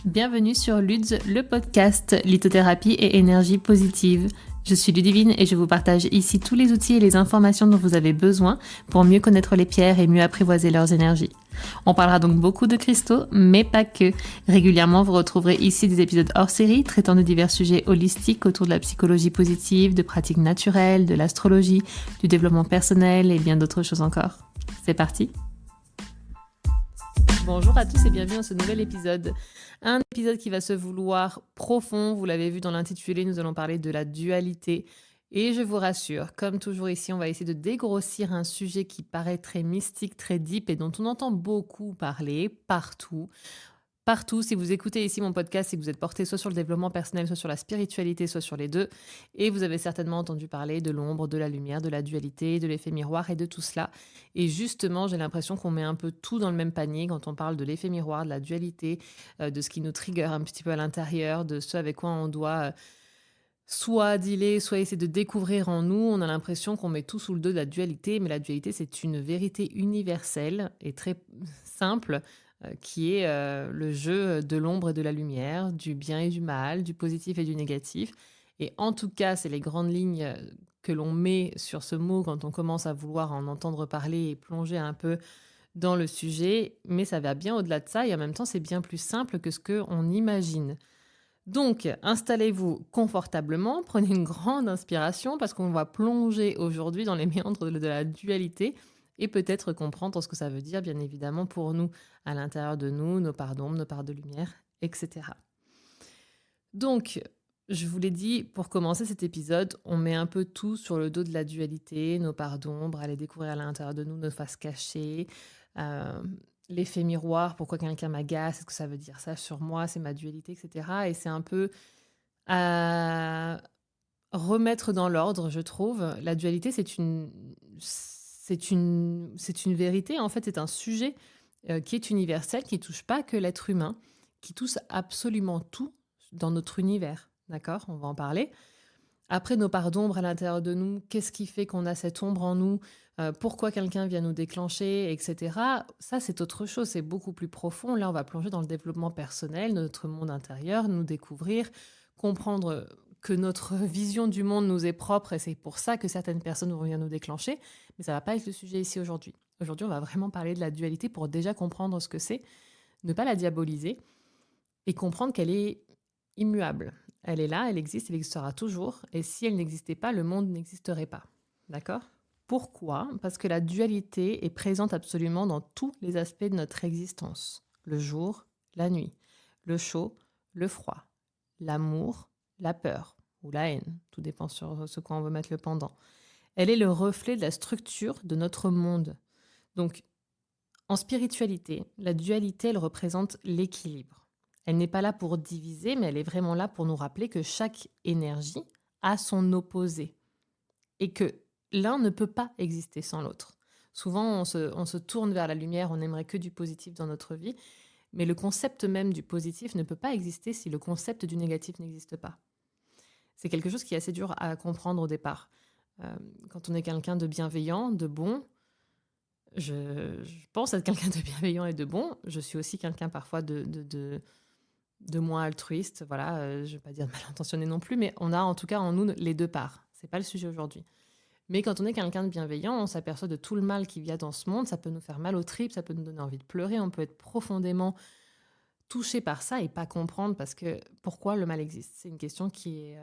Bienvenue sur Luds, le podcast lithothérapie et énergie positive. Je suis Ludivine et je vous partage ici tous les outils et les informations dont vous avez besoin pour mieux connaître les pierres et mieux apprivoiser leurs énergies. On parlera donc beaucoup de cristaux, mais pas que. Régulièrement, vous retrouverez ici des épisodes hors série traitant de divers sujets holistiques autour de la psychologie positive, de pratiques naturelles, de l'astrologie, du développement personnel et bien d'autres choses encore. C'est parti! Bonjour à tous et bienvenue dans ce nouvel épisode. Un épisode qui va se vouloir profond, vous l'avez vu dans l'intitulé, nous allons parler de la dualité. Et je vous rassure, comme toujours ici, on va essayer de dégrossir un sujet qui paraît très mystique, très deep et dont on entend beaucoup parler partout. Partout, si vous écoutez ici mon podcast, c'est que vous êtes porté soit sur le développement personnel, soit sur la spiritualité, soit sur les deux. Et vous avez certainement entendu parler de l'ombre, de la lumière, de la dualité, de l'effet miroir et de tout cela. Et justement, j'ai l'impression qu'on met un peu tout dans le même panier quand on parle de l'effet miroir, de la dualité, de ce qui nous trigger un petit peu à l'intérieur, de ce avec quoi on doit soit dealer, soit essayer de découvrir en nous. On a l'impression qu'on met tout sous le dos de la dualité, mais la dualité, c'est une vérité universelle et très simple qui est le jeu de l'ombre et de la lumière, du bien et du mal, du positif et du négatif. Et en tout cas, c'est les grandes lignes que l'on met sur ce mot quand on commence à vouloir en entendre parler et plonger un peu dans le sujet. Mais ça va bien au-delà de ça et en même temps, c'est bien plus simple que ce qu'on imagine. Donc, installez-vous confortablement, prenez une grande inspiration parce qu'on va plonger aujourd'hui dans les méandres de la dualité et peut-être comprendre ce que ça veut dire, bien évidemment, pour nous, à l'intérieur de nous, nos parts d'ombre, nos parts de lumière, etc. Donc, je vous l'ai dit, pour commencer cet épisode, on met un peu tout sur le dos de la dualité, nos parts d'ombre, aller découvrir à l'intérieur de nous nos faces cachées, l'effet miroir, pourquoi quelqu'un m'agace, est-ce que ça veut dire ça sur moi, c'est ma dualité, etc. Et c'est un peu à remettre dans l'ordre, je trouve. La dualité, c'est une vérité, en fait, c'est un sujet qui est universel, qui touche pas que l'être humain, qui touche absolument tout dans notre univers. D'accord? On va en parler. Après, nos parts d'ombre à l'intérieur de nous, qu'est-ce qui fait qu'on a cette ombre en nous? Pourquoi quelqu'un vient nous déclencher, etc. Ça, c'est autre chose, c'est beaucoup plus profond. Là, on va plonger dans le développement personnel, notre monde intérieur, nous découvrir, comprendre que notre vision du monde nous est propre et c'est pour ça que certaines personnes vont venir nous déclencher. Mais ça ne va pas être le sujet ici aujourd'hui. Aujourd'hui, on va vraiment parler de la dualité pour déjà comprendre ce que c'est, ne pas la diaboliser et comprendre qu'elle est immuable. Elle est là, elle existe, elle existera toujours. Et si elle n'existait pas, le monde n'existerait pas. D'accord? Pourquoi? Parce que la dualité est présente absolument dans tous les aspects de notre existence. Le jour, la nuit, le chaud, le froid, l'amour, la peur ou la haine. Tout dépend sur ce quoi on veut mettre le pendant. Elle est le reflet de la structure de notre monde. Donc, en spiritualité, la dualité, elle représente l'équilibre. Elle n'est pas là pour diviser, mais elle est vraiment là pour nous rappeler que chaque énergie a son opposé et que l'un ne peut pas exister sans l'autre. Souvent, on se tourne vers la lumière, on n'aimerait que du positif dans notre vie, mais le concept même du positif ne peut pas exister si le concept du négatif n'existe pas. C'est quelque chose qui est assez dur à comprendre au départ. Quand on est quelqu'un de bienveillant, de bon, je pense être quelqu'un de bienveillant et de bon. Je suis aussi quelqu'un parfois de moins altruiste, voilà, je ne vais pas dire mal intentionné non plus, mais on a en tout cas en nous les deux parts. Ce n'est pas le sujet aujourd'hui. Mais quand on est quelqu'un de bienveillant, on s'aperçoit de tout le mal qu'il y a dans ce monde, ça peut nous faire mal aux tripes, ça peut nous donner envie de pleurer, on peut être profondément touché par ça et pas comprendre parce que pourquoi le mal existe. C'est une question qui est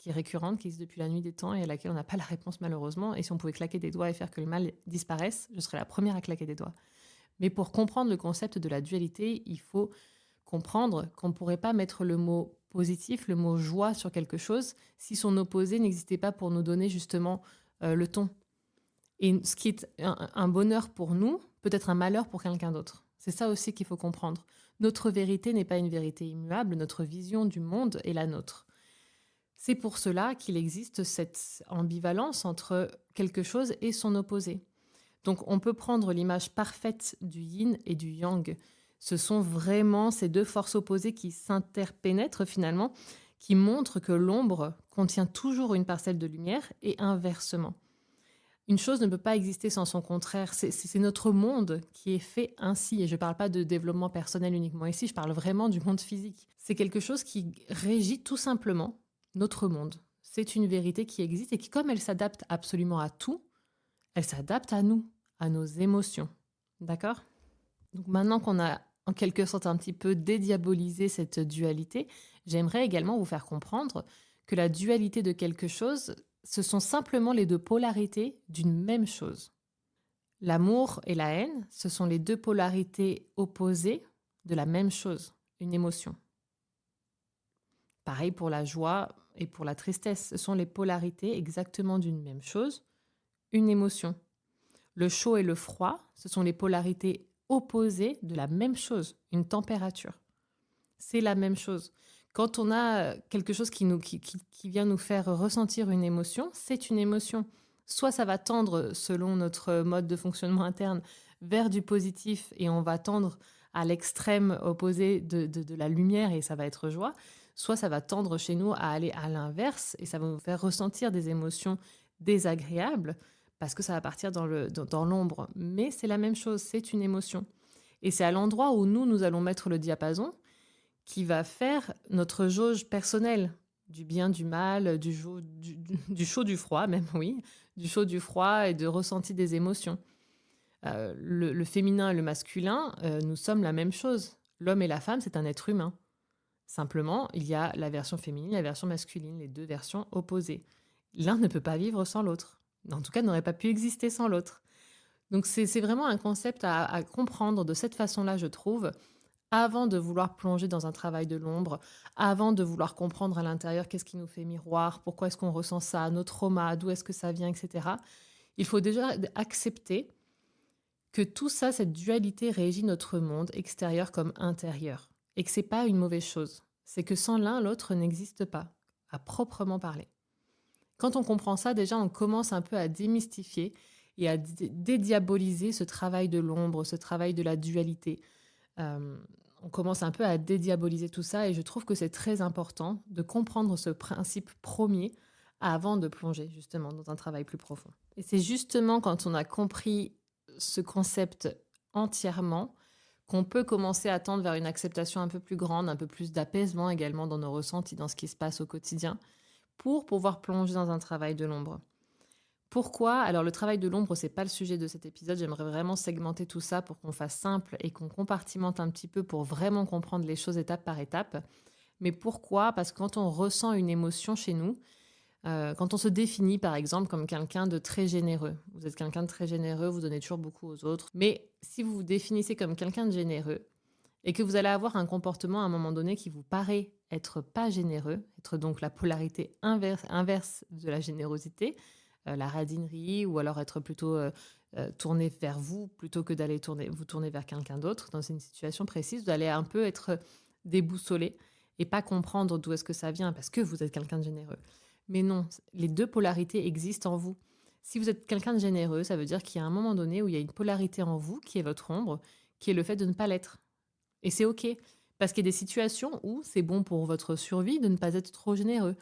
récurrente, qui existe depuis la nuit des temps et à laquelle on n'a pas la réponse malheureusement. Et si on pouvait claquer des doigts et faire que le mal disparaisse, je serais la première à claquer des doigts. Mais pour comprendre le concept de la dualité, il faut comprendre qu'on ne pourrait pas mettre le mot positif, le mot joie sur quelque chose si son opposé n'existait pas pour nous donner justement le ton. Et ce qui est un bonheur pour nous peut être un malheur pour quelqu'un d'autre. C'est ça aussi qu'il faut comprendre. Notre vérité n'est pas une vérité immuable, notre vision du monde est la nôtre. C'est pour cela qu'il existe cette ambivalence entre quelque chose et son opposé. Donc on peut prendre l'image parfaite du yin et du yang. Ce sont vraiment ces deux forces opposées qui s'interpénètrent finalement, qui montrent que l'ombre contient toujours une parcelle de lumière et inversement. Une chose ne peut pas exister sans son contraire. C'est notre monde qui est fait ainsi. Et je ne parle pas de développement personnel uniquement ici, je parle vraiment du monde physique. C'est quelque chose qui régit tout simplement notre monde. C'est une vérité qui existe et qui, comme elle s'adapte absolument à tout, elle s'adapte à nous, à nos émotions. D'accord? Donc maintenant qu'on a en quelque sorte un petit peu dédiabolisé cette dualité, j'aimerais également vous faire comprendre que la dualité de quelque chose, ce sont simplement les deux polarités d'une même chose. L'amour et la haine, ce sont les deux polarités opposées de la même chose, une émotion. Pareil pour la joie et pour la tristesse, ce sont les polarités exactement d'une même chose, une émotion. Le chaud et le froid, ce sont les polarités opposées de la même chose, une température. C'est la même chose. Quand on a quelque chose qui vient nous faire ressentir une émotion, c'est une émotion. Soit ça va tendre, selon notre mode de fonctionnement interne, vers du positif et on va tendre à l'extrême opposé de la lumière et ça va être joie. Soit ça va tendre chez nous à aller à l'inverse et ça va nous faire ressentir des émotions désagréables parce que ça va partir dans l'ombre. Mais c'est la même chose, c'est une émotion. Et c'est à l'endroit où nous allons mettre le diapason qui va faire notre jauge personnelle, du bien, du mal, du chaud, du froid même, oui, du chaud, du froid et de ressenti des émotions. Le féminin et le masculin, nous sommes la même chose. L'homme et la femme, c'est un être humain. Simplement, il y a la version féminine, la version masculine, les deux versions opposées. L'un ne peut pas vivre sans l'autre. En tout cas, n'aurait pas pu exister sans l'autre. Donc c'est vraiment un concept à comprendre de cette façon-là, je trouve, avant de vouloir plonger dans un travail de l'ombre, avant de vouloir comprendre à l'intérieur qu'est-ce qui nous fait miroir, pourquoi est-ce qu'on ressent ça, nos traumas, d'où est-ce que ça vient, etc. Il faut déjà accepter que tout ça, cette dualité régit notre monde extérieur comme intérieur. Et que c'est pas une mauvaise chose. C'est que sans l'un, l'autre n'existe pas, à proprement parler. Quand on comprend ça, déjà, on commence un peu à démystifier et à dédiaboliser ce travail de l'ombre, ce travail de la dualité. On commence un peu à dédiaboliser tout ça et je trouve que c'est très important de comprendre ce principe premier avant de plonger justement dans un travail plus profond. Et c'est justement quand on a compris ce concept entièrement qu'on peut commencer à tendre vers une acceptation un peu plus grande, un peu plus d'apaisement également dans nos ressentis, dans ce qui se passe au quotidien, pour pouvoir plonger dans un travail de l'ombre. Pourquoi? Alors le travail de l'ombre, c'est pas le sujet de cet épisode. J'aimerais vraiment segmenter tout ça pour qu'on fasse simple et qu'on compartimente un petit peu pour vraiment comprendre les choses étape par étape. Mais pourquoi? Parce que quand on ressent une émotion chez nous, quand on se définit par exemple comme quelqu'un de très généreux, vous êtes quelqu'un de très généreux, vous donnez toujours beaucoup aux autres, mais si vous vous définissez comme quelqu'un de généreux et que vous allez avoir un comportement à un moment donné qui vous paraît être pas généreux, être donc la polarité inverse de la générosité, la radinerie, ou alors être plutôt tourné vers vous plutôt que d'aller vous tourner vers quelqu'un d'autre dans une situation précise, vous allez un peu être déboussolé et pas comprendre d'où est-ce que ça vient parce que vous êtes quelqu'un de généreux. Mais non, les deux polarités existent en vous. Si vous êtes quelqu'un de généreux, ça veut dire qu'il y a un moment donné où il y a une polarité en vous qui est votre ombre, qui est le fait de ne pas l'être. Et c'est OK, parce qu'il y a des situations où c'est bon pour votre survie de ne pas être trop généreux.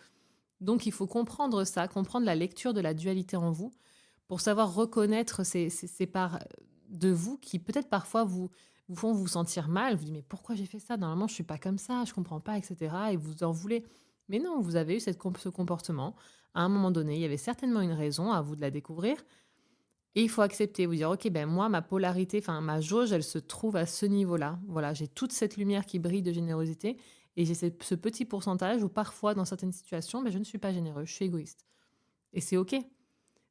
Donc il faut comprendre ça, comprendre la lecture de la dualité en vous pour savoir reconnaître ces parts de vous qui peut-être parfois vous font vous sentir mal. Vous dites mais pourquoi j'ai fait ça? Normalement je suis pas comme ça, je comprends pas, etc. Et vous en voulez. Mais non, vous avez eu ce comportement. À un moment donné, il y avait certainement une raison, à vous de la découvrir. Et il faut accepter, vous dire, ok, ben moi, ma polarité, enfin ma jauge, elle se trouve à ce niveau-là. Voilà, j'ai toute cette lumière qui brille de générosité et j'ai ce petit pourcentage où parfois, dans certaines situations, ben, je ne suis pas généreux, je suis égoïste. Et c'est ok.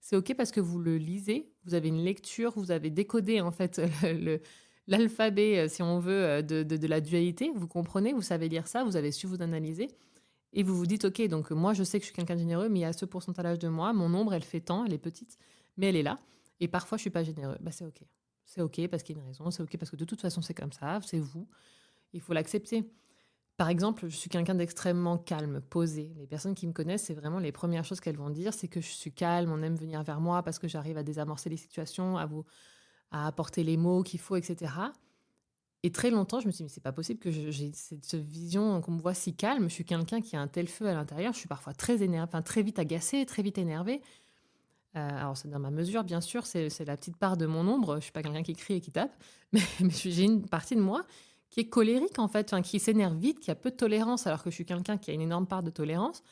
C'est ok parce que vous le lisez, vous avez une lecture, vous avez décodé en fait l'alphabet, si on veut, de la dualité. Vous comprenez, vous savez lire ça, vous avez su vous analyser. Et vous vous dites, ok, donc moi je sais que je suis quelqu'un de généreux, mais il y a ce pourcentage de moi, mon ombre elle fait tant, elle est petite, mais elle est là. Et parfois je suis pas généreux. Bah c'est ok. C'est ok parce qu'il y a une raison, c'est ok parce que de toute façon c'est comme ça, c'est vous. Il faut l'accepter. Par exemple, je suis quelqu'un d'extrêmement calme, posé. Les personnes qui me connaissent, c'est vraiment les premières choses qu'elles vont dire, c'est que je suis calme, on aime venir vers moi parce que j'arrive à désamorcer les situations, à apporter les mots qu'il faut, etc. Et très longtemps, je me suis dit, mais c'est pas possible que j'ai cette vision, qu'on me voit si calme. Je suis quelqu'un qui a un tel feu à l'intérieur. Je suis parfois très énervée, enfin, très vite agacée, très vite énervée. Alors c'est dans ma mesure bien sûr, c'est la petite part de mon ombre, je suis pas quelqu'un qui crie et qui tape, mais j'ai une partie de moi qui est colérique en fait, enfin qui s'énerve vite, qui a peu de tolérance alors que je suis quelqu'un qui a une énorme part de tolérance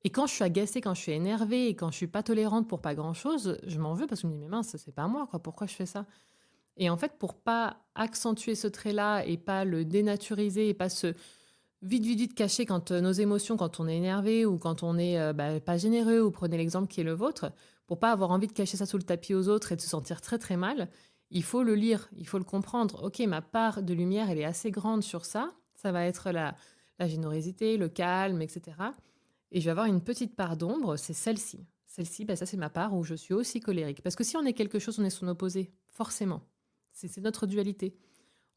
et quand je suis agacée, quand je suis énervée et quand je suis pas tolérante pour pas grand-chose, je m'en veux parce que je me dis: «Mais mince, c'est pas moi quoi, pourquoi je fais ça?» Et en fait, pour pas accentuer ce trait-là et pas le dénaturiser et pas se vite, vite, vite cacher quand, nos émotions, quand on est énervé ou quand on est, pas généreux ou prenez l'exemple qui est le vôtre, pour pas avoir envie de cacher ça sous le tapis aux autres et de se sentir très, très mal, il faut le lire, il faut le comprendre. OK, ma part de lumière, elle est assez grande sur ça. Ça va être la générosité, le calme et cetera et je vais avoir une petite part d'ombre, c'est celle-ci. Celle-ci, bah, ça, c'est ma part où je suis aussi colérique. Parce que si on est quelque chose, on est son opposé, forcément. C'est notre dualité.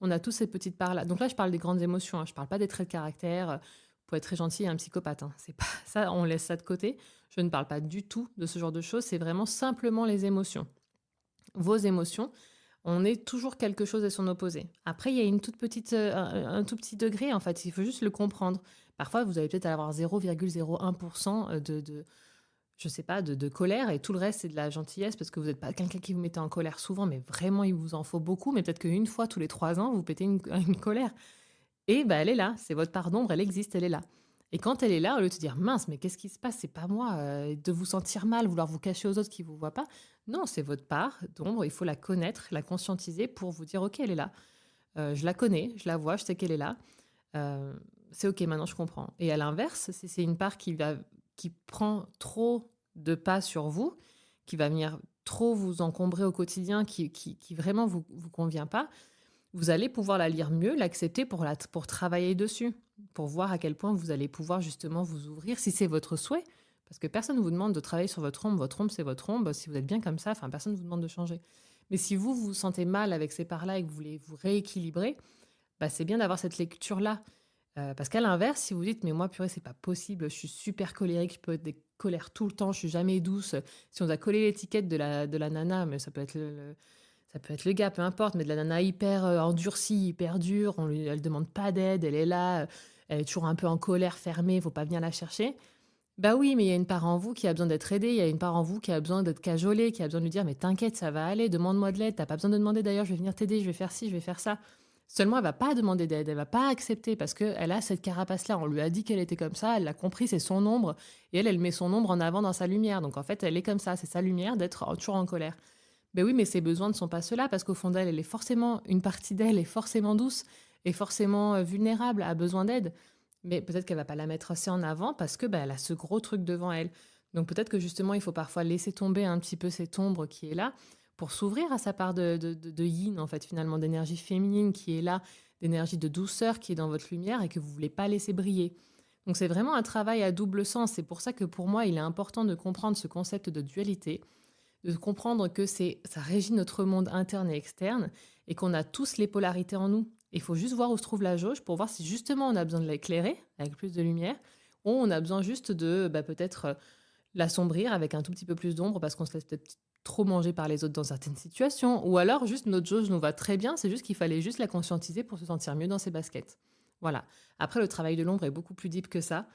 On a tous ces petites parts-là. Donc là, je parle des grandes émotions, hein. Je parle pas des traits de caractère. Pour être très gentil et un psychopathe, hein. C'est pas ça, on laisse ça de côté. Je ne parle pas du tout de ce genre de choses. C'est vraiment simplement les émotions. Vos émotions, on est toujours quelque chose et son opposé. Après, il y a une toute petite, un tout petit degré, en fait. Il faut juste le comprendre. Parfois, vous allez peut-être avoir 0,01% de je sais pas, de colère et tout le reste, c'est de la gentillesse parce que vous n'êtes pas quelqu'un qui vous mettez en colère souvent, mais vraiment, il vous en faut beaucoup. Mais peut-être qu'une fois tous les 3 ans, vous pétez une, une colère. Et bah, elle est là, c'est votre part d'ombre, elle existe, elle est là. Et quand elle est là, au lieu de se dire mince, mais qu'est-ce qui se passe? C'est pas moi, de vous sentir mal, vouloir vous cacher aux autres qui vous voient pas. Non, c'est votre part d'ombre, il faut la connaître, la conscientiser pour vous dire ok, elle est là. Je la connais, je la vois, je sais qu'elle est là. Euh, c'est ok, maintenant je comprends. Et à l'inverse, si c'est une part qui prend trop de pas sur vous, qui va venir trop vous encombrer au quotidien, qui vraiment vous convient pas, vous allez pouvoir la lire mieux, l'accepter pour travailler dessus, pour voir à quel point vous allez pouvoir justement vous ouvrir si c'est votre souhait. Parce que personne ne vous demande de travailler sur votre ombre c'est votre ombre, si vous êtes bien comme ça, enfin personne ne vous demande de changer. Mais si vous vous sentez mal avec ces parts-là et que vous voulez vous rééquilibrer, bah, c'est bien d'avoir cette lecture-là. Parce qu'à l'inverse, si vous dites: «Mais moi, purée, c'est pas possible, je suis super colérique, je peux être des colères tout le temps, je suis jamais douce». Si on doit coller l'étiquette de la nana, mais ça peut être le gars, peu importe, mais de la nana hyper, endurcie, hyper dure, elle demande pas d'aide, elle est là, elle est toujours un peu en colère, fermée, faut pas venir la chercher. Bah oui, mais il y a une part en vous qui a besoin d'être aidée, il y a une part en vous qui a besoin d'être cajolée, qui a besoin de lui dire: «Mais t'inquiète, ça va aller, demande-moi de l'aide, tu pas besoin de demander d'ailleurs, je vais venir t'aider, je vais faire ci, je vais faire ça». Seulement elle va pas demander d'aide, elle va pas accepter parce qu'elle a cette carapace-là. On lui a dit qu'elle était comme ça, elle l'a compris, c'est son ombre et elle met son ombre en avant dans sa lumière. Donc en fait, elle est comme ça, c'est sa lumière d'être toujours en colère. Ben oui, mais ses besoins ne sont pas ceux-là parce qu'au fond d'elle, elle est forcément une partie d'elle est forcément douce et forcément, vulnérable, a besoin d'aide. Mais peut-être qu'elle va pas la mettre assez en avant parce que, bah, elle a ce gros truc devant elle. Donc peut-être que justement, il faut parfois laisser tomber un petit peu cette ombre qui est là pour s'ouvrir à sa part de yin, en fait, finalement, d'énergie féminine qui est là, d'énergie de douceur qui est dans votre lumière et que vous voulez pas laisser briller. Donc c'est vraiment un travail à double sens. C'est pour ça que pour moi, il est important de comprendre ce concept de dualité, de comprendre que ça régit notre monde interne et externe et qu'on a tous les polarités en nous. Il faut juste voir où se trouve la jauge pour voir si justement on a besoin de l'éclairer avec plus de lumière ou on a besoin juste de peut-être l'assombrir avec un tout petit peu plus d'ombre parce qu'on se laisse peut-être trop manger par les autres dans certaines situations ou alors juste notre jauge nous va très bien, c'est juste qu'il fallait juste la conscientiser pour se sentir mieux dans ses baskets. Voilà. Après, le travail de l'ombre est beaucoup plus deep que ça.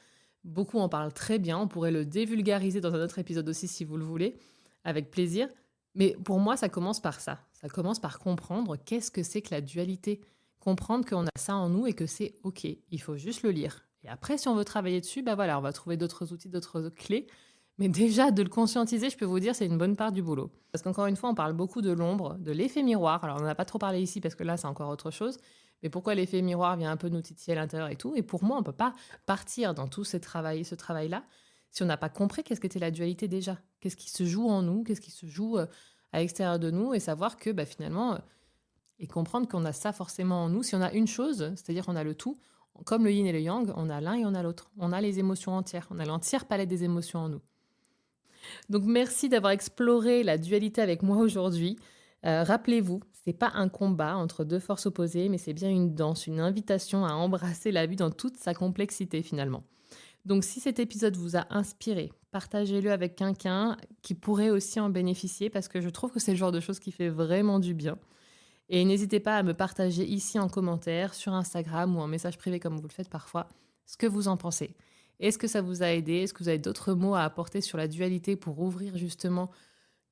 Beaucoup en parlent très bien. On pourrait le dévulgariser dans un autre épisode aussi si vous le voulez, avec plaisir. Mais pour moi, ça commence par ça. Ça commence par comprendre qu'est-ce que c'est que la dualité. Comprendre qu'on a ça en nous et que c'est OK. Il faut juste le lire. Et après, si on veut travailler dessus, bah voilà, on va trouver d'autres outils, d'autres clés. Mais déjà, de le conscientiser, je peux vous dire, c'est une bonne part du boulot. Parce qu'encore une fois, on parle beaucoup de l'ombre, de l'effet miroir. Alors, on n'en a pas trop parlé ici parce que là, c'est encore autre chose. Mais pourquoi l'effet miroir vient un peu nous titiller à l'intérieur et tout. Et pour moi, on ne peut pas partir dans tout ce travail-là si on n'a pas compris qu'est-ce qu'était la dualité déjà. Qu'est-ce qui se joue en nous, qu'est-ce qui se joue à l'extérieur de nous et savoir que finalement, et comprendre qu'on a ça forcément en nous. Si on a une chose, c'est-à-dire qu'on a le tout, comme le yin et le yang, on a l'un et on a l'autre. On a les émotions entières, on a l'entière palette des émotions en nous. Donc merci d'avoir exploré la dualité avec moi aujourd'hui. Rappelez-vous, c'est pas un combat entre deux forces opposées, mais c'est bien une danse, une invitation à embrasser la vie dans toute sa complexité finalement. Donc si cet épisode vous a inspiré, partagez-le avec quelqu'un qui pourrait aussi en bénéficier parce que je trouve que c'est le genre de choses qui fait vraiment du bien. Et n'hésitez pas à me partager ici en commentaire, sur Instagram ou en message privé comme vous le faites parfois, ce que vous en pensez. Est-ce que ça vous a aidé? Est-ce que vous avez d'autres mots à apporter sur la dualité pour ouvrir justement,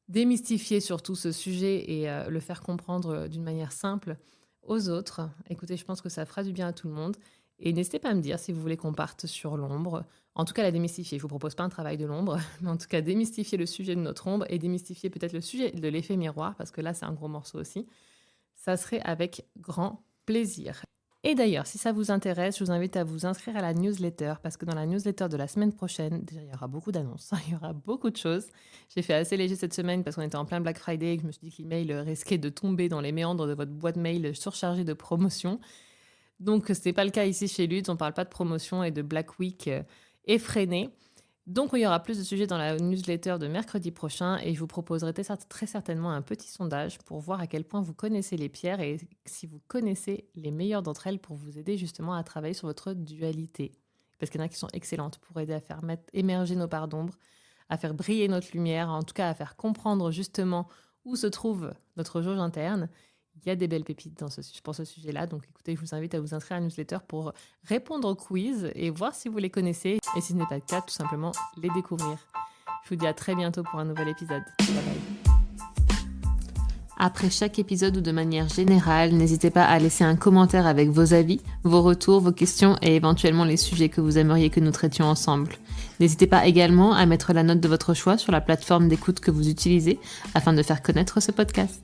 démystifier surtout ce sujet et le faire comprendre d'une manière simple aux autres? Écoutez, je pense que ça fera du bien à tout le monde. Et n'hésitez pas à me dire si vous voulez qu'on parte sur l'ombre. En tout cas, la démystifier. Je vous propose pas un travail de l'ombre, mais en tout cas, démystifier le sujet de notre ombre et démystifier peut-être le sujet de l'effet miroir, parce que là, c'est un gros morceau aussi. Ça serait avec grand plaisir. Et d'ailleurs, si ça vous intéresse, je vous invite à vous inscrire à la newsletter, parce que dans la newsletter de la semaine prochaine, déjà, il y aura beaucoup d'annonces, il y aura beaucoup de choses. J'ai fait assez léger cette semaine parce qu'on était en plein Black Friday et que je me suis dit que l'email risquait de tomber dans les méandres de votre boîte mail surchargée de promotions. Donc, ce n'est pas le cas ici chez Lutz, on ne parle pas de promotion et de Black Week effréné. Donc, il y aura plus de sujets dans la newsletter de mercredi prochain et je vous proposerai très certainement un petit sondage pour voir à quel point vous connaissez les pierres et si vous connaissez les meilleures d'entre elles pour vous aider justement à travailler sur votre dualité. Parce qu'il y en a qui sont excellentes pour aider à faire émerger nos parts d'ombre, à faire briller notre lumière, en tout cas à faire comprendre justement où se trouve notre jauge interne. Il y a des belles pépites pour ce sujet-là. Donc écoutez, je vous invite à vous inscrire à la newsletter pour répondre au quiz et voir si vous les connaissez. Et si ce n'est pas le cas, tout simplement les découvrir. Je vous dis à très bientôt pour un nouvel épisode. Bye bye. Après chaque épisode ou de manière générale, n'hésitez pas à laisser un commentaire avec vos avis, vos retours, vos questions et éventuellement les sujets que vous aimeriez que nous traitions ensemble. N'hésitez pas également à mettre la note de votre choix sur la plateforme d'écoute que vous utilisez afin de faire connaître ce podcast.